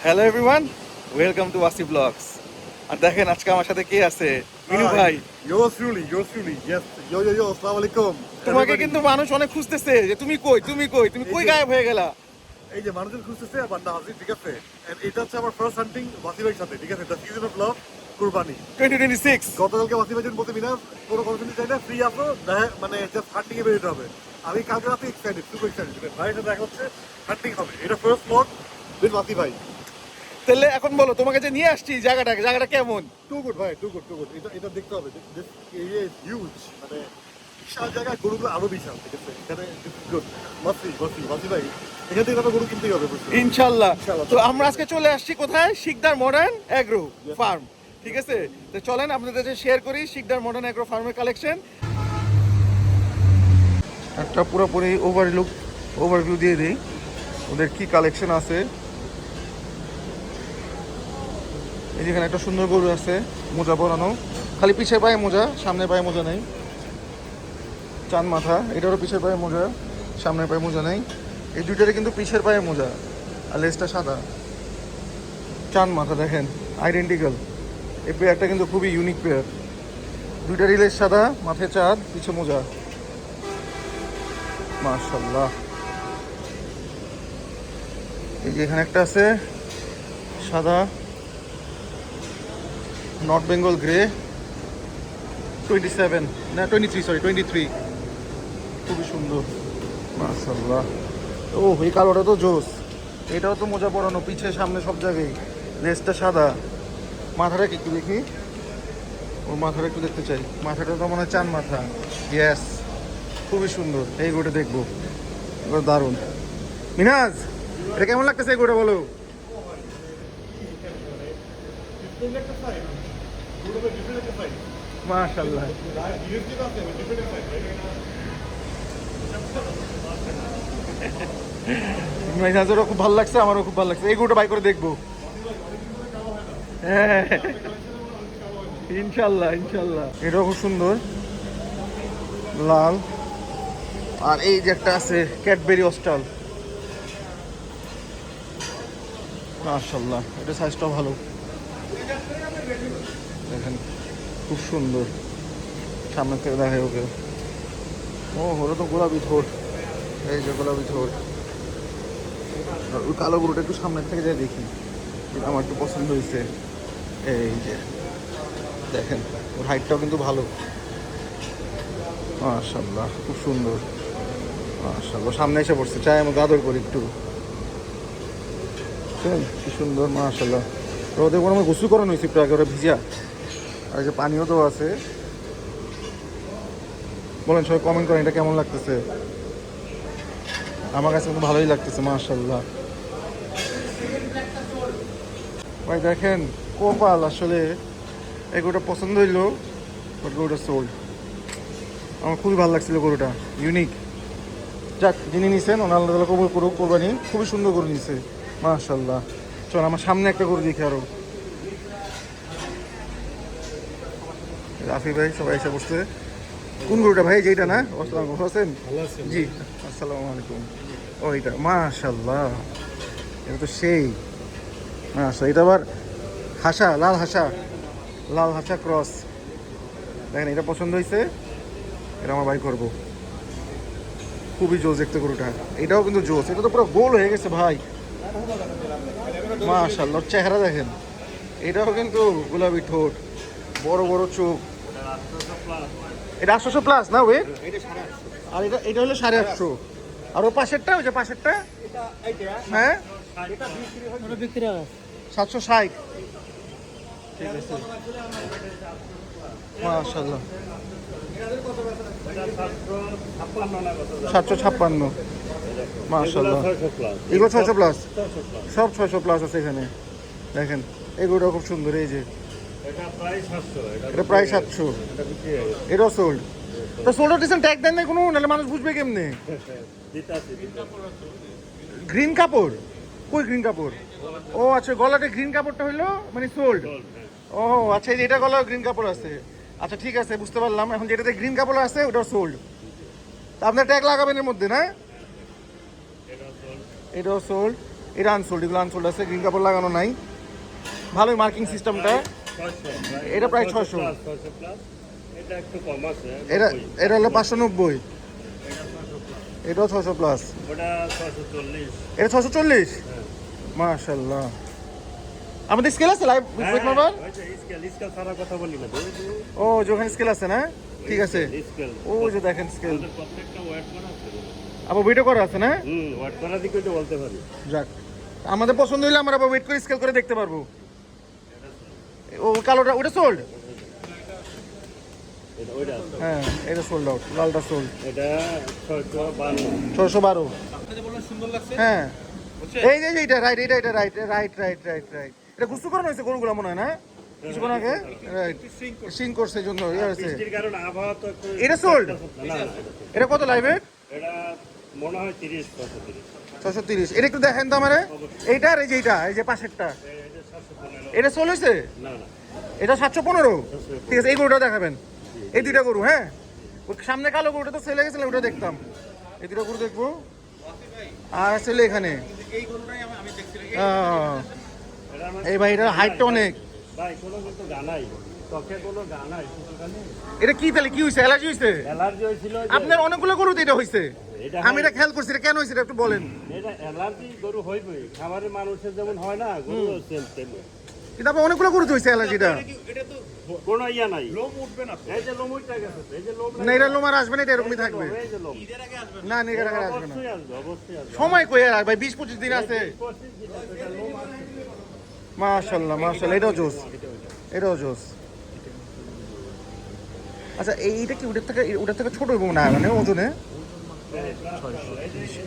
Hello everyone, welcome to Wasi blogs. আর দেখেন আজকে আমার সাথে কে আছে, মিনু ভাই। Yes. Yo, Assalamu alaikum. তোমাকে Everybody. কিন্তু মানুষ অনেক খুঁজতেছে যে তুমি কই গায়েব হয়ে গেলা। এই যে মানুষজন খুঁজতেছে আবার না হাজির, ঠিক আছে? And এটা হচ্ছে আমার ফার্স্ট হান্টিং ওয়াসি ভাইয়ের সাথে, ঠিক আছে? দ্য সিজন অফ লাভ কুরবানি। 2026 গতকালকে ওয়াসি ভাই বলতে মিনাজ কোনো কনফিডেন্স চাই না, ফ্রি আসো, মানে জাস্ট হান্টিং এ বেরোতে হবে। আমি কালকে রাতে এক্সাইটেড, সুপার এক্সাইটেড। ভাইয়ের সাথে দেখা হচ্ছে, হান্টিং হবে। এটা ফার্স্ট ব্লগ উইথ ওয়াসি ভাই। তাহলে এখন বলো, তোমাকে যে নিয়ে আসছি জায়গাটা কেমন? টু গুড ভাই, টু গুড। এটা দেখতে হবে। দিস এরিয়া ইজ হিউজ, মানে বিশাল জায়গা, গরুগুলো আরো বিশাল, ঠিক আছে? এখানে গুড ওয়াসি ভাই, এখান থেকে আমরা গরু কিনতেই হবে বুঝছো? ইনশাল্লাহ। ইনশাআল্লাহ। তো আমরা আজকে চলে আসছি কোথায়? শিকদার মডার্ন অ্যাগ্রো ফার্ম, ঠিক আছে? তো চলেন আপনাদের সাথে শেয়ার করি শিকদার মডার্ন অ্যাগ্রো ফার্মের কালেকশন। একটা পুরোপুরি ওভারভিউ দিয়ে দিই ওদের কি কালেকশন আছে। এই যেখানে একটা সুন্দর গরু আছে, মোজা পরানো, খালি পিছের পায়ে মোজা, সামনের পায়ে মোজা নেই। চান মাথা, এটারও পিছের পায়ে মোজা, সামনের পায়ে মোজা নেই। এই দুইটারে কিন্তু পিছের পায়ে মোজা, আর লেজটা সাদা। চান মাথা দেখেন, আইডেন্টিক্যাল। এই পেয়ারটা কিন্তু খুবই ইউনিক পেয়ার। দুইটারই লেজ সাদা, মাথায় চাঁদ, পিছে মোজা। মাশাআল্লাহ। এই যে এখানে একটা আছে সাদা, নর্থ বেঙ্গল গ্রে, 27 না 23 খুবই সুন্দর মাশাআল্লাহ। ও এই কালোটা তো জোস। এটাও তো মোজা পরানো, পিছে সামনে সব জায়গায়, লেজটা সাদা। মাথাটা একটু দেখি, ওর মাথাটা একটু দেখতে চাই। মাথাটা তো মনে হয় চান মাথা। ইয়েস, খুবই সুন্দর। এই গোটা দেখবো, এবার দারুণ। মিনাজ, এটা কেমন লাগতেছে এই গোটা বলো? মাশাআল্লাহ। মিনাজেরও খুব ভালো লাগছে, আমারও খুব ভালো লাগছে। এই গোটা বাই করে দেখবো। হ্যাঁ, ইনশাল্লাহ। এটাও খুব সুন্দর, লাল। আর এই যে একটা আছে ক্যাডবেরি অস্টাল, মাশাআল্লাহ। এটা সাইজটাও ভালো, দেখেন খুব সুন্দর। সামনে থেকে দেখায় ওকে। ও হলো তো গোলাপি ঠোঁট, এই যে গোলাপি ঠোঁট। আর ওই কালো গরুটা একটু সামনের থেকে যাই দেখি, এটা আমার একটু পছন্দ হয়েছে। এই যে দেখেন, ওর হাইটটাও কিন্তু ভালো। মাশাআল্লাহ, খুব সুন্দর। মাশাআল্লাহ, সামনে এসে পড়ছে, চাই আমি গাদর করি একটু। বুঝছেন কি সুন্দর, মাশাআল্লাহ। ওদের কোনো আমার গোসল করানো হয়েছে একটু আগে, ওরা ভিজা। আর এই যে পানিও তো আছে। বলেন সবাই, কমেন্ট করেন এটা কেমন লাগতেছে। আমার কাছে কিন্তু ভালোই লাগতেছে, মাশাআল্লাহ। ভাই দেখেন কপাল, আসলে এই গরুটা পছন্দ হইলো, বাট গরুটা সোল্ড। আমার খুবই ভালো লাগছিল গরুটা, ইউনিক। যাক, যিনি নিছেন ওনার আল্লাহ তাআলা কবুল করুক কোরবানি। খুবই সুন্দর গরু নিছে, মাশাআল্লাহ। চল আমার সামনে একটা গরু দেখি আরো। রাফি ভাই সবাই এসে বসছে। কোন গরুটা ভাই? যেটা না? আসসালামু আলাইকুম, ভালো আছেন? জি, আসসালামু আলাইকুম। ও এটা মাশাআল্লাহ, এটা তো সেই। আচ্ছা, এটা আবার হাসা, লাল হাসা ক্রস। দেখেন, এটা পছন্দ হয়েছে, এটা আমার বাই করবো। খুবই জোস দেখতে গরুটা। এটাও কিন্তু জোস, এটা তো পুরো গোল হয়ে গেছে ভাই, মাশাআল্লাহ। চেহারা দেখেন, এটাও কিন্তু গোলাপি ঠোঁট, বড় বড় চোখ। এটা 800 প্লাস না ওয়েট? আর এটা হলো 850। আর ও পাশেরটা, ওই যে পাশেরটা, হ্যাঁ 760। ঠিক আছে, মাশাআল্লাহ। 756, মাশাআল্লাহ। এগুলো 600 প্লাস, সব 600 প্লাস আছে এখানে। দেখেন এগুলো খুব সুন্দর। এই যে এটা প্রায় 700, এটাও সোল্ড। তো সোল্ড ডিসেন্ট ট্যাগ দেন না কোনো, নাহলে মানুষ বুঝবে কেমনে? গ্রিন কাপড়? কই গ্রিন কাপড়? ও আচ্ছা, গলাতে গ্রিন কাপড়টা হইলো মানে সোল্ড। ও আচ্ছা, এই যে এটা গলা গ্রিন কাপড় আছে। আচ্ছা ঠিক আছে, বুঝতে পারলাম। এখন যেটাতে গ্রিন কাপড় আছে ওটাও সোল্ড। তা আপনার ট্যাগ লাগাবেন এর মধ্যে না? এটাও সোল্ড। এটা আনসোল্ড, এগুলো আনসোল্ড আছে, গ্রিন কাপড় লাগানো নাই। ভালোই মার্কিং সিস্টেমটা। এটা প্রায় 600। এটা একটু কম আছে। এটা এটা হলো 590। এটাও 600 প্লাস। ওটা 640। এটা 640। মাশাআল্লাহ। আমাদের স্কেল আছে লাইভ উইথ মোবাইল? স্কেল ছাড়া কথা বলি না। ও যে ওখানে স্কেল আছে না? ঠিক আছে। স্কেল। ও যে দেখেন স্কেল। প্রত্যেকটা ওয়েট করা আছে। আবার ওয়েটও করা আছে না? ওয়েট করা দিকে তো বলতে পারি। যাক, আমাদের পছন্দ হইলে আমরা আবার ওয়েট করে স্কেল করে দেখতে পারবো। ও কালোটা ওটা সোল্ড? এটা ওইটা। হ্যাঁ এটা সোল্ড আউট, লালটা সোল্ড। এটা 612। 612। আপনাদের বললেন সুন্দর লাগছে। হ্যাঁ এই যে এইটা রাইট, এটা right right right right right. এটা গুস্তু করানো হয়েছে গরুগুলো মনে হয় না কিছুক্ষণ আগে? রাইট, সিং করছে এই জন্য ইয়ে হয়েছে। বৃষ্টির কারণে আবহাওয়া তো একটু। এটা sold? না, এটা কত লাইভে? এটা মনে হয় 30 630। 630। এটা একটু দেখেন তো আমারে। এইটা আর এই যে এইটা, এই যে পাশেরটা, এটা 715। এটা সোল হয়েছে? না না। এটা 715। ঠিক আছে, এই গরুটা দেখাবেন, এই দুইটা গরু। হ্যাঁ ওই সামনে কালো গরুটা তো সেলে গেছিল, ওটা দেখতাম। এই দুটো গরু দেখবো। আর ছেলে এখানে এই গরুটাই আমি দেখছিলাম। এটা আমার এই ভাই, এটা হাইটটা অনেক। ভাই কোনো কিন্তু গানাই। ত্বকে কোনো গানাই। এটা কি তাহলে কি হয়েছে? অ্যালার্জি হয়েছে? অ্যালার্জি হয়েছিল যে। আপনার অনেকগুলো গরুতে এটা হয়েছে। এটা আমি এটা খেয়াল করছি, এটা কেন হয়েছে এটা একটু বলেন। এটা অ্যালার্জি গরু হইবই। খাবারের মানুষের যেমন হয় না, গরু সেম সেম। কিন্তু আপনার অনেকগুলো গরুতে হয়েছে অ্যালার্জিটা। এটা তো কোনো ইয়া নাই। লোম উঠবে না তো। এই যে লোম উঠে গেছে, এই যে লোম না এটা লোম আর আসবে না, এটা এরকমই থাকবে। এই যে লোম। ঈদের আগে আসবে। না নিজের আগে আসবে না। অবশ্যই আসবে, অবশ্যই আসবে। সময় কই আর ভাই, 20-25 দিন আছে। 25 দিন আছে, এটা লোম আসবে। মাশাআল্লাহ মাশাআল্লাহ, এটাও জোস, এটাও জোস। আচ্ছা এইটা কি ওটার থেকে ছোট হইব না মানে ওজনে?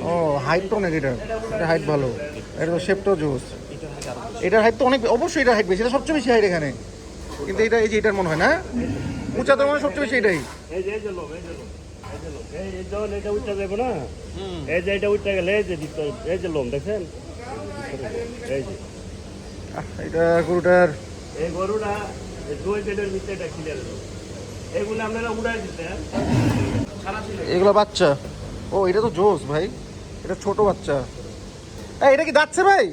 ও হাইট তো অনেক, এটা হাইট ভালো, এটা তো শেপটাও জোস। এটার হাইট তো অনেক, অবশ্যই এটা হাইট বেশি, এটা সবচেয়ে বেশি হাইট এখানে। কিন্তু এটা এই যে এটার মনে হয় না উঁচা, তো মানে সবচেয়ে বেশি এটাই। এই যে লোম, এই যে লোম, এই যে লোম। এই যখন এটা উঠে যাবে না, এই যে এটা উঠে গেলে এই যে এই যে লোম দেখেন, এই যে এটা গরুটার এই গরুটা এই দুই বেডের ভিতরে এটা ক্লিয়ার হলো। এগুলো আপনারা উড়াই দিতেন। এগুলো বাচ্চা। ও এটা তো জোস ভাই, এটা ছোট বাচ্চা। এটা কি যাচ্ছে ভাই?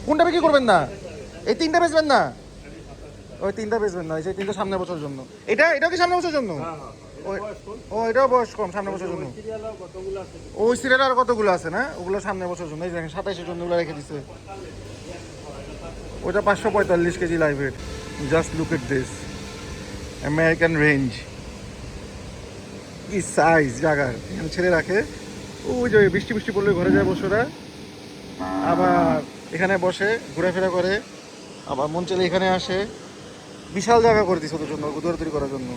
কোনটা বিক্রি করবেন না? এই তিনটা বেচবেন না? ওই তিনটা বেচবেন না, এই তিনটা সামনে বছর জন্য। এটাও কি সামনে বছর জন্য? ও এটাও বয়স কম, সামনে বছর জন্য। সিরিয়াল কতগুলো আছে? ওই সিরিয়াল আর কতগুলো আছে না, ওগুলো সামনে বছর জন্য। এই দেখেন 27-এর জন্য ওগুলো রেখে দিচ্ছে। ওটা 545 KG live weight. Just look at this American range, কি সাইজ জায়গার। এখানে ছেড়ে রাখে, ওই যে বৃষ্টি বৃষ্টি পড়লে ঘরে যায় বসেরা, আবার এখানে বসে ঘোরাফেরা করে, আবার মন চাইলে এখানে আসে। বিশাল জায়গা করে দিচ্ছে ওদের জন্য, দৌড়াদৌড়ি করার জন্য।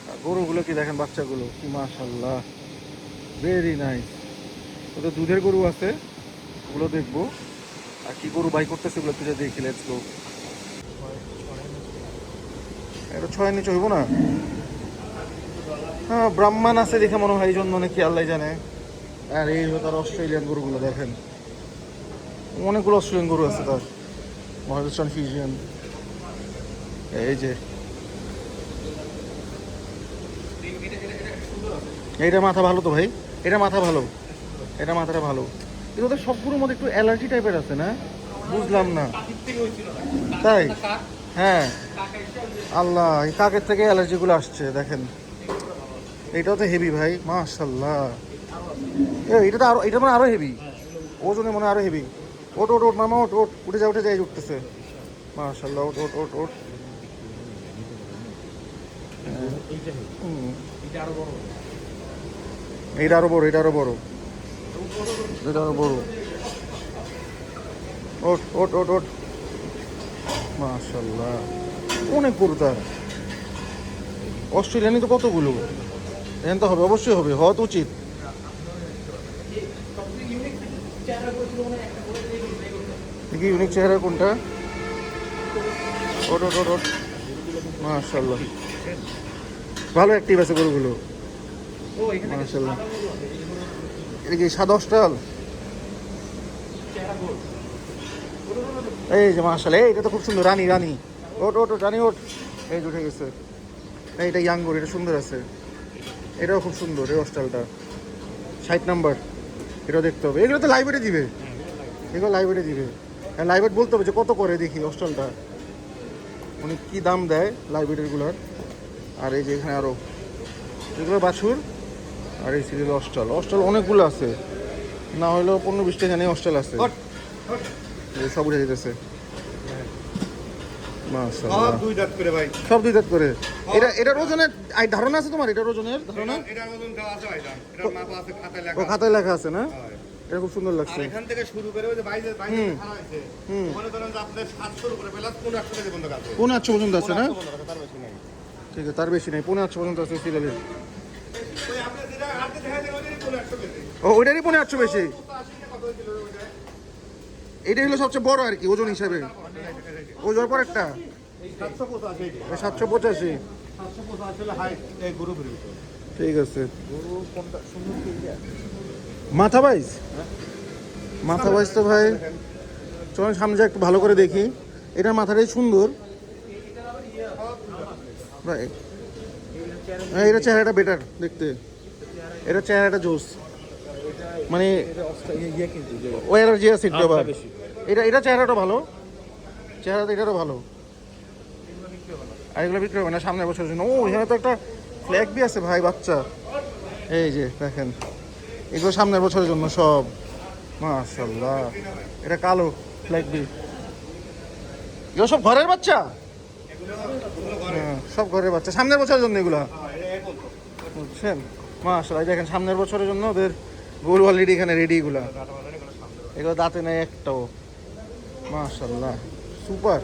আর গরুগুলো কি দেখেন, বাচ্চাগুলো কি মাশাআল্লাহ, ভেরি নাইস। ওদের দুধের গরু আছে, ওগুলো দেখবো। আর কি গরু বাই করতেছে ওগুলো একটু দেখি, লেটস গো। এটা 6 নিচে হইব না? হ্যাঁ ব্রাহ্মণ আছে দেখে মনে হয়, এই জন্য নাকি আল্লাহ জানে। আর এই হলো তার অস্ট্রেলিয়ান গরুগুলো দেখেন, অনেকগুলো অস্ট্রেলিয়ান গরু আছে তার, মহারাষ্ট্রান ফিজিয়ান। এই যে এইটা মাথা ভালো তো ভাই, এটা মাথা ভালো, এটা মাথাটা ভালো। কিন্তু ওদের সবগুলোর মধ্যে একটু অ্যালার্জি টাইপের আছে না, বুঝলাম না। তাই? হ্যাঁ আল্লাহ, এই কাকের থেকে অ্যালার্জিগুলো আসছে দেখেন। এটাও তো হেভি ভাই, মাশাআল্লাহ। এটা তো আরো, এটা মানে আরো হেভি, ওজনে মনে হয় আরো হেভি। ওট ওট ওট মামা, ওট ওট, উঠে যায় উঠতেছে। মাশাআল্লাহ, ওট ওট ওট ওট। এইটা আরো বড়, এটা আরো বড়, এটা আরো বড়। ওট ওট ওট ওট, মাশাআল্লাহ অনেক গরু তার। অস্ট্রেলিয়ানি তো কতগুলো, এখান তো হবে, অবশ্যই হবে, হওয়া তো উচিত। দেখি ইউনিক চেহারা কোনটা। ওট ওট ওট ওট, মাশাআল্লাহ ভালো অ্যাক্টিভ আছে গরুগুলো, মাশাআল্লাহ। এটা কি সাদা অস্ট্রাল? এই যে মাশাআল্লাহ, এটা তো খুব সুন্দর, রানী রানী। ওট ওট ওট রানী ওট, এই যে উঠে গেছে। এইটা ইয়াং গরু, এটা সুন্দর আছে, এটাও খুব সুন্দর। এই অস্ট্রালটা 60 নাম্বার, এটা দেখতে হবে, এগুলো তো লাইব্রেরি দিবে, এগুলো লাইব্রেরি দিবে। হ্যাঁ লাইব্রেরি বলতে হবে যে কত করে দেখি হস্টেলটা, মানে কী দাম দেয় লাইব্রেরিগুলোর। আর এই যে এখানে আরও এগুলো বাছুর, আর এই সিরিয়াল হস্টেল, হস্টেল অনেকগুলো আছে, না হলেও 15-20টা জানি হস্টেল আছে। এই সব উঠে যেতেছে মাশাআল্লাহ, সব 2 দাঁত করে ভাই। সব 2 দাঁত করে। এটার ওজনের ধারণা আছে তোমার? এটার ওজনের ধারণা? এটার ওজন দেওয়া আছে ভাই, এটার মাপা আছে, খাতায় লেখা ও আছে। খাতায় লেখা আছে না? হয়। এটা খুব সুন্দর আর লাগছে। এখান থেকে শুরু করে ওই যে বাইরে বাইরে খাড়া হয়েছে, মনে করেন যে আপনার 700 উপরে প্লাস 1500 কেজি পর্যন্ত আছে। 1500 পর্যন্ত আছে না? 1500 পর্যন্ত আছে, তার বেশি নাই। ঠিক আছে, তার বেশি নেই, 1500 পর্যন্ত আছে সিরিয়ালের। ওই আপনি যেটা আগে দেখা যায় ওইটারই 1500 কেজি। ও ওইটারই 1500 বেশি। 80 টাকা কত হয়েছিল ওইটা? এইটা হলো সবচেয়ে বড় আর কি ওজন হিসাবে। ওই যাওয়ার পর একটা 785 এটা। 785। 785 হলো হাইট এই গ্রুপের ভিতর। ঠিক আছে। গরু কোনটা সুন্দর কি এটা? মাথা বাইজ, মাথা বাইজ তো ভাই চলুন সামনে যা একটু ভালো করে দেখি। এটার মাথাটাই সুন্দর ভাই, হ্যাঁ এটা চেহারাটা বেটার দেখতে, এটা চেহারাটা জোস, মানে ওই এনার্জি আছে একটু আবার। এটা চেহারাটা ভালো, চেহারাটা এটারও ভালো। আর এগুলো বিক্রি হবে না সামনের বছরের জন্য। ও এখানে তো একটা ফ্ল্যাগ বি আছে ভাই, বাচ্চা, এই যে দেখেন, এগুলো সামনের বছরের জন্য সব। মাশাআল্লাহ, এটা কালো ফ্ল্যাগ বি, এগুলো সব ঘরের বাচ্চা। হ্যাঁ, সব ঘরের বাচ্চা সামনের বছরের জন্য এগুলা, বুঝছেন? মাশাআল্লাহ, দেখেন সামনের বছরের জন্য ওদের গরু অলরেডি এখানে রেডি। এগুলা এগুলো দাঁতে নেই একটাও। মাশাআল্লাহ, সুপার।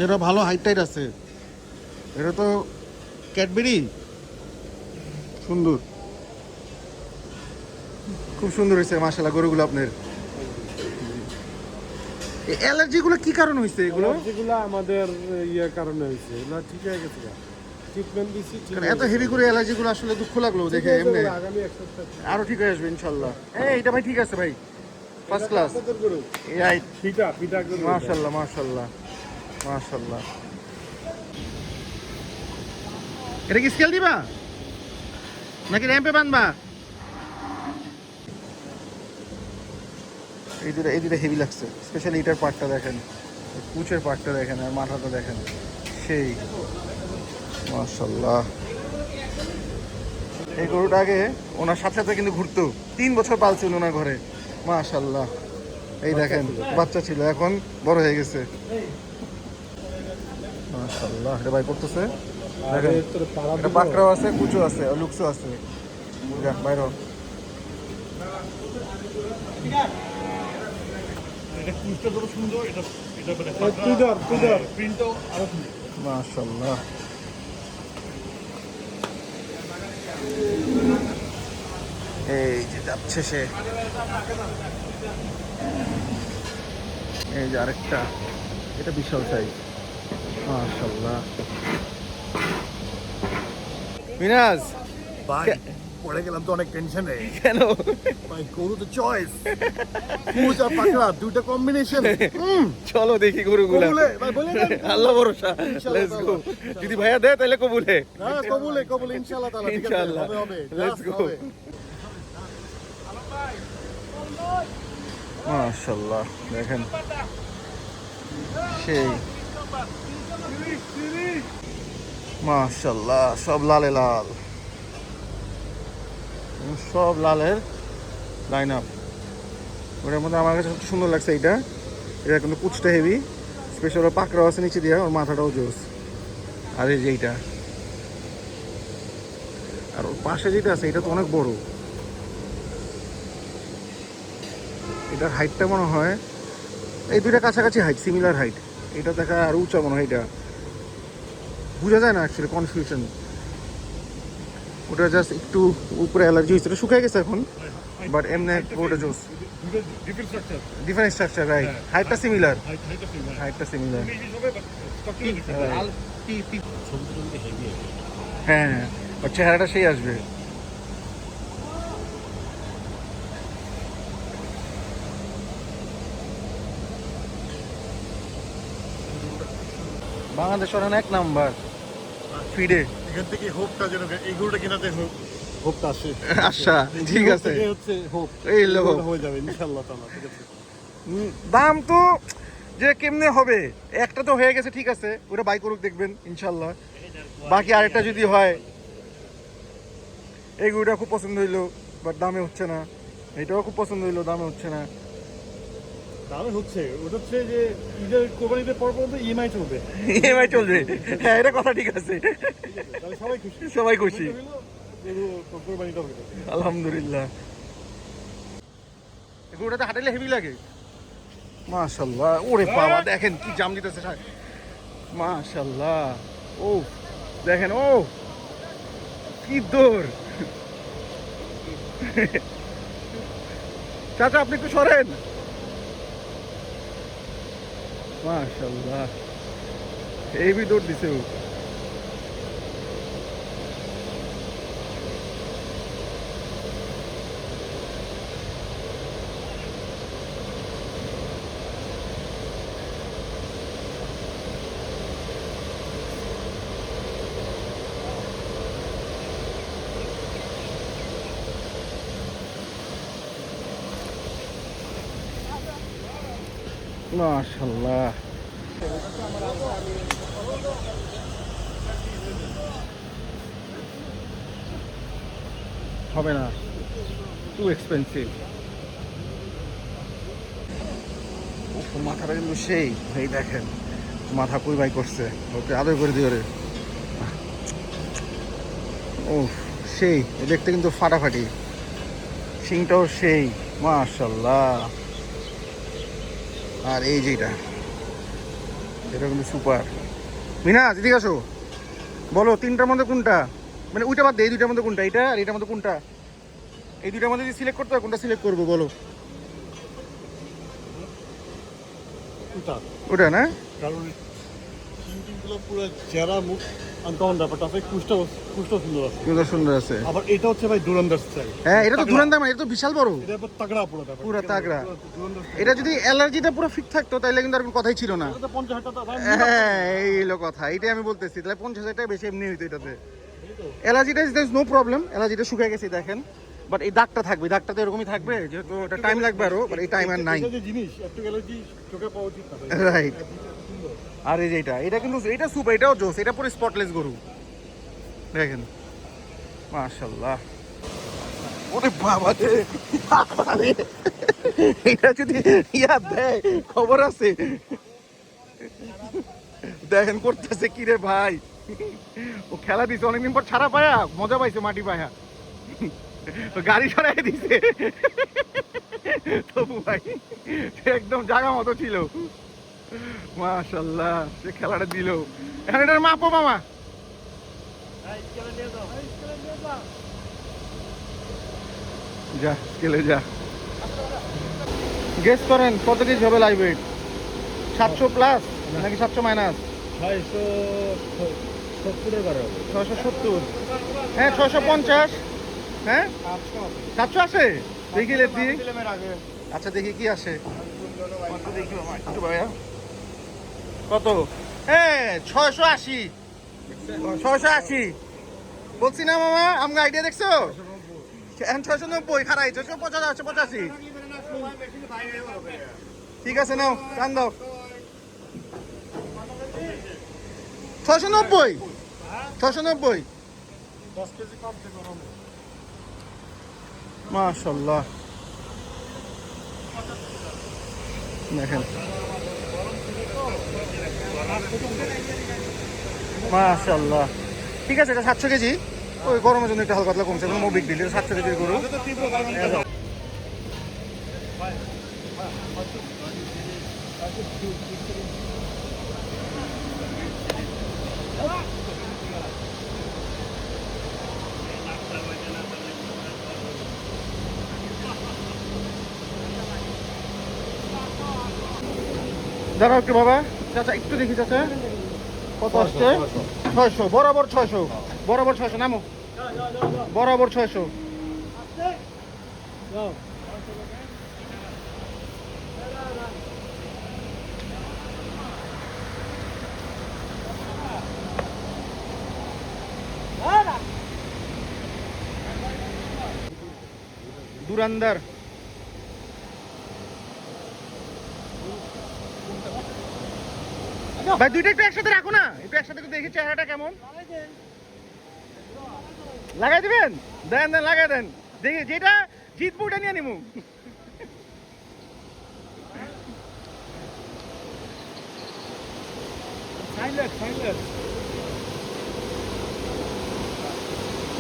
এটা ভালো হাইট টাইট আছে, এটা তো ক্যাডবেরি, সুন্দর, খুব সুন্দর হয়েছে মাশাআল্লাহ গরুগুলো আপনার। এই অ্যালার্জিগুলো কি কারণ হয়েছে এগুলো? যেগুলো আমাদের ইয়ার কারণে হয়েছে, এগুলো ঠিক হয়ে গেছে, ট্রিটমেন্ট দিছি, ঠিক কারণ এত হেভি করে অ্যালার্জিগুলো আসলে দুঃখ লাগলো দেখে। হয়ে এমনি যাবে, আগামী এক সপ্তাহ আরো ঠিক হয়ে আসবে ইনশাল্লাহ। এটা ভাই ঠিক আছে ভাই, ফার্স্ট ক্লাস। গরু এই পিঠা পিঠা গরু মাশাআল্লাহ মাশাআল্লাহ মাশাআল্লাহ। এটা কি স্কেল দিবা নাকি র্যাম্পে বাঁধবা? এই দুটো হেভি লাগছে, স্পেশালি এটার পার্টটা দেখেন, কুচের পার্টটা দেখেন, আর মাথাটা দেখেন, সেই মাশাআল্লাহ। এই গরুটা আগে ওনার সাথে সাথে কিন্তু ঘুরতো, 3 বছর পালছে উনি ওনার ঘরে। মাশাআল্লাহ, এই দেখেন বাচ্চা ছিল, এখন বড় হয়ে গেছে। মাশাআল্লাহ, এটা ভাই করতেছে দেখেন, এটা পাকড়াও আছে, কুচো আছে, আর লুকসও আছে। যাক বাইরে এটা কুচটা যত সুন্দর, এটা এটা মানে তুই প্রিন্টও আরো সুন্দর। মাশাআল্লাহ। এই যে যাচ্ছে সে, এই যে আরেকটা, এটা বিশাল সাইজ মাশাআল্লাহ। মিনাজ ভাই পড়ে গেলাম তো অনেক টেনশনে। কেন? ভাই গরু তো চয়েস, কুচ আর পাকড়া দুটো কম্বিনেশন। চলো দেখি গরুগুলা। কবুলে ভাই, বলে দেন। আল্লাহ ভরসা, লেটস গো। যদি ভাইয়া দেয় তাহলে কবুলে, না কবুলে কবুলে ইনশাআল্লাহ তাআলা, ঠিক আছে, ইনশাআল্লাহ। হবে হবে, Let's just go. হবে। মাশাআল্লাহ দেখেন, সেই মাশাআল্লাহ, সব লালে লাল, সব লালের লাইন আপ। ওটার মধ্যে আমার কাছে সবচেয়ে সুন্দর লাগছে এইটা, এটা কিন্তু কুচটা হেভি, স্পেশাল পাকড়াও আছে নিচে দিয়ে, ওর মাথাটাও জোস। আর এই যে এইটা, আর ওর পাশে যেটা আছে এটা তো অনেক বড়, এটার হাইটটা মনে হয় এই দুইটা কাছাকাছি হাইট, সিমিলার হাইট। এটা দেখা আর উঁচা মনে হয়, এটা বোঝা যায় না অ্যাকচুয়ালি, কনফিউশন। ওটা জাস্ট একটু উপরে অ্যালার্জি হয়েছে, এটা শুকিয়ে গেছে এখন, বাট এমনি ওটা জোস, ডিফারেন্ট স্ট্রাকচার, রাইট। হাইটটা সিমিলার, হাইটটা সিমিলার। হ্যাঁ হ্যাঁ, আর চেহারাটা সেই আসবে। বাংলাদেশ এক নাম্বার ফিডে। এখান থেকে হোপটা যেন এই গরুটা কেনাতে হোক, হোপটা আসে। আচ্ছা ঠিক আছে, এই হচ্ছে হোপ। এই হলো hope। হয়ে যাবে ইনশাআল্লাহ তাআলা, ঠিক আছে। দাম তো যে কেমনে হবে, একটা তো হয়ে গেছে ঠিক আছে, ওটা বাই করুক দেখবেন ইনশাল্লাহ। বাকি আরেকটা যদি হয়, এই গরুটা খুব পছন্দ হইলো বাট দামে হচ্ছে না, এটাও খুব পছন্দ হইলো দামে হচ্ছে না। দামে হচ্ছে, ওটা হচ্ছে যে ঈদের কোরবানিতে পর পর্যন্ত ইএমআই চলবে, ইএমআই চলবে, হ্যাঁ এটা কথা ঠিক আছে, তাহলে সবাই খুশি। সবাই খুশি, কোরবানিটা হইলো। আলহামদুলিল্লাহ। গরুটাতে হাঁটাইলে হেভি লাগে, মাশাল্লাহ। ওরে বাবা দেখেন কি জাম দিতেছে, মাশাল্লাহ। ও দেখেন, ও কি দৌড়। চাচা আপনি একটু সরেন, মাশাল্লাহ এই বি দৌড় দিছে ও। মাশাল্লাহ হবে না, টু এক্সপেন্সিভ। মাথাটা কিন্তু সেই, এই দেখেন মাথা কই বাই করছে, ওকে আদর করে দিও রে। ও সেই, দেখতে কিন্তু ফাটাফাটি, শিংটাও সেই, মাশাল্লাহ। আর এই যেটা, এটা কিন্তু সুপার। মিনা দিদি আসো, বলো তিনটার মধ্যে কোনটা, মানে ওইটা বাদ দে, এই দুইটার মধ্যে কোনটা, এটা আর এটার মধ্যে কোনটা, এই দুইটার মধ্যে যদি সিলেক্ট করতে হয় কোনটা সিলেক্ট করবো বলো। ওটা না, কারণ সিংগুলো পুরো চেহারা মুখ আনকমন ব্যাপারটা আছে, কুষ্টা সুন্দর আছে, সুন্দর সুন্দর আছে। আবার এটা হচ্ছে ভাই দুরন্দার স্টাইল। হ্যাঁ এটা তো দুরান্দার, মানে এটা তো বিশাল বড়, এটা আবার তাগড়া পুরো ব্যাপার, পুরো তাগড়া। দুরন্দার এটা যদি অ্যালার্জিটা পুরো ফিট থাকতো তাহলে কিন্তু আর কোনো কথাই ছিল না। 50,000 টাকা দাম। হ্যাঁ এই হলো কথা, এইটাই আমি বলতেছি, তাহলে 50,000 টাকা বেশি এমনি হইতো এটাতে। অ্যালার্জিটা ইজ নো প্রবলেম, অ্যালার্জিটা শুকিয়ে গেছে দেখেন, বাট এই দাগটা থাকবে, দাগটা তো এরকমই থাকবে, যেহেতু এটা টাইম লাগবে আরো, বাট এই টাইম আর নাই। এটা যে জিনিস একটু অ্যালার্জি চোখে পাওয়া উচিত না ভাই। রাইট। আর এই যে এটা কিন্তু এটা সুপার, এটাও জোস, এটা পুরো স্পটলেস গরু দেখেন, মাশাআল্লাহ। ওরে বাবা রে, আরে এটা যদি ইয়া দেয় খবর আছে, দেখেন করতেছে কি রে ভাই, ও খেলা দিছে অনেকদিন পর, ছাড়া পায়া মজা পাইছে, মাটি পায়া গাড়ি সরাই দিছে, তবু ভাই সে একদম জায়গা মতো ছিল, মাশাআল্লাহ সে খেলাটা দিল। এখন এটার মাপো মামা, যা স্কেলে যা, গেস করেন কত কেজি হবে লাইভ ওয়েট, 700 প্লাস নাকি 700 মাইনাস? 670, হ্যাঁ 650, হ্যাঁ 700 আসে, দেখি লেখি। আচ্ছা দেখি কি আসে, দেখি মামা একটু ভাইয়া কত, হ্যাঁ 680, 680 বলছি না মামা, আমাকে আইডিয়া দেখছো, 690 খারাই, 685, ঠিক আছে নাও টান দাও, 690, 690, 10 কেজি কম থেকে কম। মাশাআল্লাহ দেখেন, মাশাআল্লাহ। ঠিক আছে এটা 700 কেজি, ওই গরমের জন্য একটু হালকা পাতলা কমছে, কোনো বিগ ডিল, 700 কেজির গরু। দাঁড়াও একটু বাবা, চাচা একটু দেখি চাচা কত আসছে, 600 বরাবর, 600 বরাবর, 600 নামো, বরাবর 600। দুরান্দার। ভাই দুইটা একটু একসাথে রাখো না, একটু একসাথে একটু দেখি চেহারাটা কেমন। লাগাই দিবেন? দেন দেন, লাগাই দেন, দেখি যেটা জিতবো ওটা নিয়ে নিমু।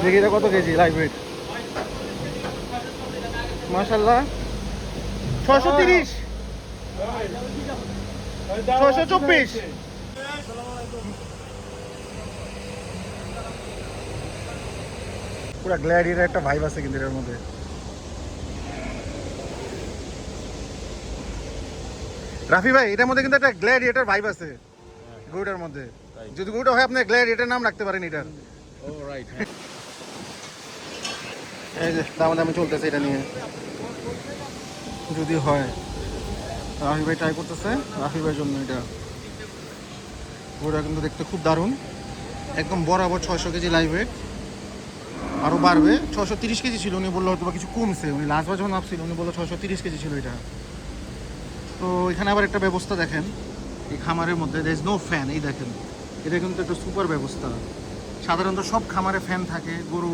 দেখি এটা কত কেজি লাইভ ওয়েট। মাশাআল্লাহ 630, 624। পুরা গ্ল্যাডিয়েটার একটা ভাইব আছে কিন্তু এর মধ্যে। রাফি ভাই এটার মধ্যে কিন্তু একটা গ্ল্যাডিয়েটার ভাইব আছে গরুটার মধ্যে। যদি গরুটা হয় আপনি গ্ল্যাডিয়েটার নাম রাখতে পারেন এটার। এই যে দামাদামি চলতেছে এটা নিয়ে, যদি হয়। রাফি ভাই ট্রাই করতেছে, রাফি ভাইয়ের জন্য এটা। গরুটা কিন্তু দেখতে খুব দারুণ, একদম বরাবর 600 কেজি লাইভ ওয়েট, আরও বাড়বে। 630 কেজি ছিল, উনি বললো হয়তো বা কিছু কমছে। উনি লাস্টবার যখন নামছিল উনি বললো 630 কেজি ছিল এটা। তো এখানে আবার একটা ব্যবস্থা দেখেন এই খামারের মধ্যে, দের ইজ নো ফ্যান। এই দেখেন, এটা কিন্তু একটা সুপার ব্যবস্থা। সাধারণত সব খামারে ফ্যান থাকে গরু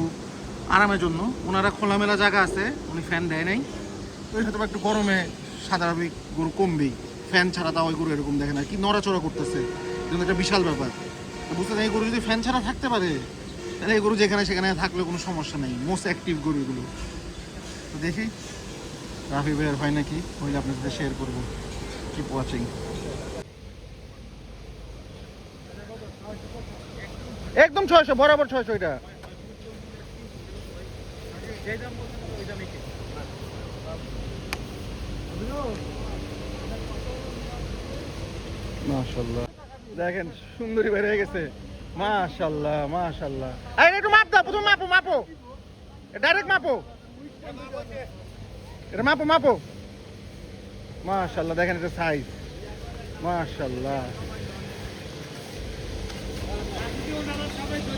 আরামের জন্য, ওনারা খোলামেলা জায়গা আছে, উনি ফ্যান দেয় নাই। তো হয়তো একটু গরমে স্বাভাবিক গরু কমবেই, ফ্যান ছাড়া তাও ওই গরু এরকম দেখে না কি নড়াচড়া করতেছে, কিন্তু একটা বিশাল ব্যাপার। তো বুঝতে এই গরু যদি ফ্যান ছাড়া থাকতে পারে তাহলে এই গরু যেখানে সেখানে থাকলে কোনো সমস্যা নেই, মোস্ট অ্যাক্টিভ গরু এগুলো। তো দেখি রাফি ভাইয়ের হয় নাকি, হইলে আপনার সাথে শেয়ার করবো। Keep watching. একদম 600, বরাবর 600 এটা। মাশাআল্লাহ দেখেন সুন্দরী বের হয়ে গেছে। মাশাআল্লাহ মাশাআল্লাহ। এই একটু মাপ দাও, প্রথম মাপো মাপো, ডাইরেক্ট মাপো, এটা মাপো মাপো। মাশাআল্লাহ দেখেন এটা সাইজ, মাশাআল্লাহ।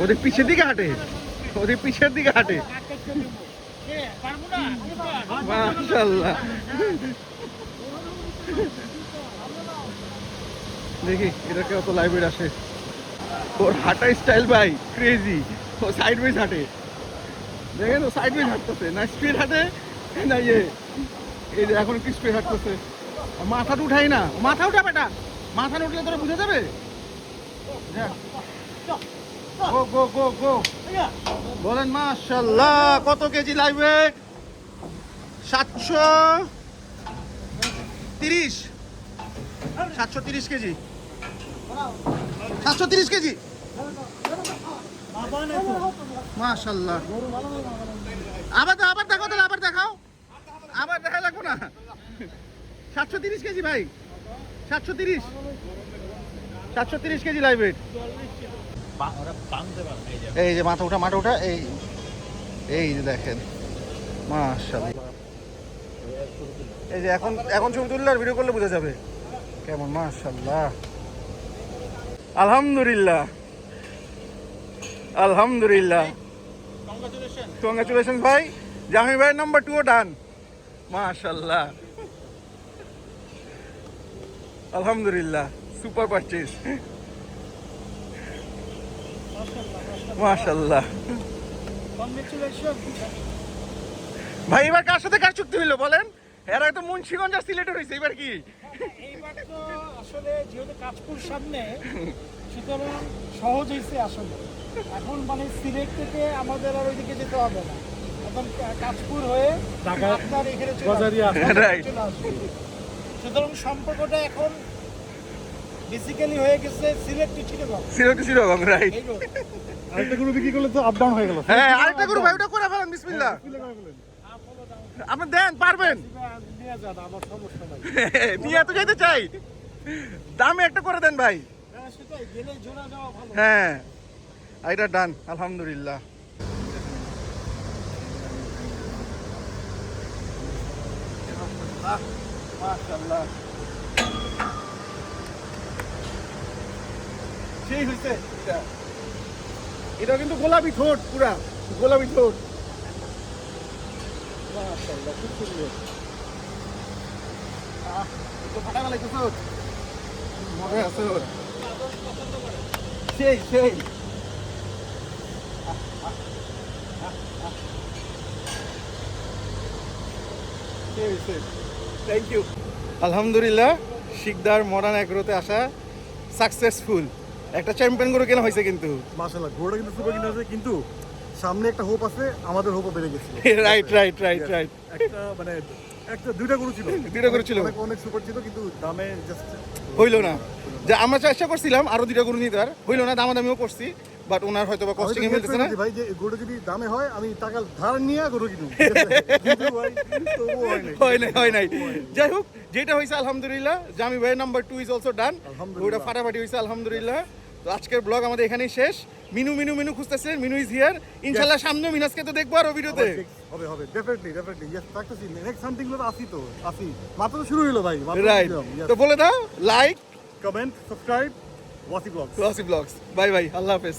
ওদের পিছের দিকে হাঁটে, ওদের পিছের দিকে হাঁটে। মাশাআল্লাহ দেখি এটা কেউ তো লাইব্রেরি আসে। ওর হাঁটার স্টাইল ভাই ক্রেজি, ও সাইড ওয়াইজ হাঁটে। দেখেন ও সাইড ওয়াইজ হাঁটতেছে, না স্ট্রেট হাঁটে না ইয়ে। এই যে এখন কি স্ট্রেট হাঁটতেছে, মাথাটা উঠাই না, মাথা উঠা বেটা, মাথা না উঠলে তোরা বুঝে যাবে। গো গো গো গো বলেন। মাশাআল্লাহ কত KG live weight? 730, 730 KG, 730 KG. মাশাআল্লাহ। আবার আবার দেখাও তাহলে, আবার দেখাও, আবার দেখা লাগবো না। 730 কেজি ভাই, 730, 730 কেজি লাইভ ওয়েট। এই যে মাথা উঠা, মাথা উঠা, এই এই যে দেখেন মাশাআল্লাহ। এই যে এখন এখন ছবি তুললে আর ভিডিও করলে বোঝা যাবে কেমন। মাশাআল্লাহ আলহামদুলিল্লাহ আলহামদুলিল্লাহ। কংগ্রাচুলেশন ভাই, জামি ভাই নাম্বার 2 ডান। মাশাআল্লাহ আলহামদুলিল্লাহ, সুপার পারচেজ। মাশাআল্লাহ ভাই। এবার কার সাথে কার চুক্তি হইলো বলেন? এরা তো মুন্সিগঞ্জ আর সিলেটের হয়েছে, এবার কি? এইবার তো আসলে যেহেতু কাজপুর সামনে, সুতরাং সহজ হয়েছে আসলে। এখন মানে সিলেট থেকে আমাদের আর ওইদিকে যেতে হবে না, এখন কাজপুর হয়ে আপনার এখানে চলে আসবে। সুতরাং সম্পর্কটা এখন বেসিক্যালি হয়ে গেছে Sylhet to Chittagong, Sylhet to Chittagong, right. আরেকটা গরু বিক্রি করলে তো আপ ডাউন হয়ে গেল। হ্যাঁ আরেকটা গরু ভাই, ওটা করে ফেলেন বিসমিল্লাহ। আপনি দেন, পারবেন নিয়ে যান, আমার সমস্যা নাই। নিয়ে তো যেতে চাই, দামে একটা করে দেন ভাই। হ্যাঁ সেটাই, গেলে জোড়া যাওয়া ভালো। হ্যাঁ এটা ডান আলহামদুলিল্লাহ। মাশাআল্লাহ সেই হইছে এটা। এটা কিন্তু গোলাপি ঠোঁট, পুরা গোলাপি ঠোঁট। মাশাআল্লাহ খুব সুন্দর। তো ফাটা লাইতেছ মজা আছে ওর সেই সেই থ্যাংক ইউ আলহামদুলিল্লাহ শিকদার মডার্ন অ্যাগ্রোতে আসা সাকসেসফুল একটা চ্যাম্পিয়ন গরু কেনা হয়েছে কিন্তু মাশাআল্লাহ ঘোড়া কিন্তু সুপার কিনা আছে, কিন্তু সামনে একটা হোপ আছে, আমাদের হোপও বেড়ে গেছে। রাইট রাইট রাইট রাইট একটা মানে একটা দুইটা গরু ছিল, দুইটা গরু ছিল। অনেক অনেক সুপার ছিল, কিন্তু দামে জাস্ট হইলো না যে আমরা চেষ্টা করছিলাম আরো দুইটা গরু নিতে আর হইলো না, দামাদামিও করছি বাট ওনার হয়তো বা কস্টিং এ মিলতেছে না। ভাই যে গরু যদি দামে হয় আমি টাকা ধার নিয়ে গরু কিনবো, কিন্তু ভাই তবুও হয় নাই। হয় নাই যাই হোক যেটা হয়েছে আলহামদুলিল্লাহ। জামি ভাই নাম্বার 2 ইজ অলসো ডান, আলহামদুলিল্লাহ। ওটা ফাটাফাটি হয়েছে আলহামদুলিল্লাহ। তো আজকের ব্লগ আমাদের এখানেই শেষ। মিনু মিনু মিনু খুঁজতেছেন, মিনু ইজ হিয়ার। ইনশাআল্লাহ সামনে মিনাসকে তো দেখবো আরো ভিডিওতে। হবে হবে ডেফিনেটলি ডেফিনেটলি ইয়েস থাকতেছি। নেক্সট সামথিং গুলো আসি তো আসি, মাত্র তো শুরু হলো ভাই, রাইট, তো বলে দাও like comment subscribe Wasi blogs. Wasi blogs. Bye bye, আল্লাহ হাফেজ।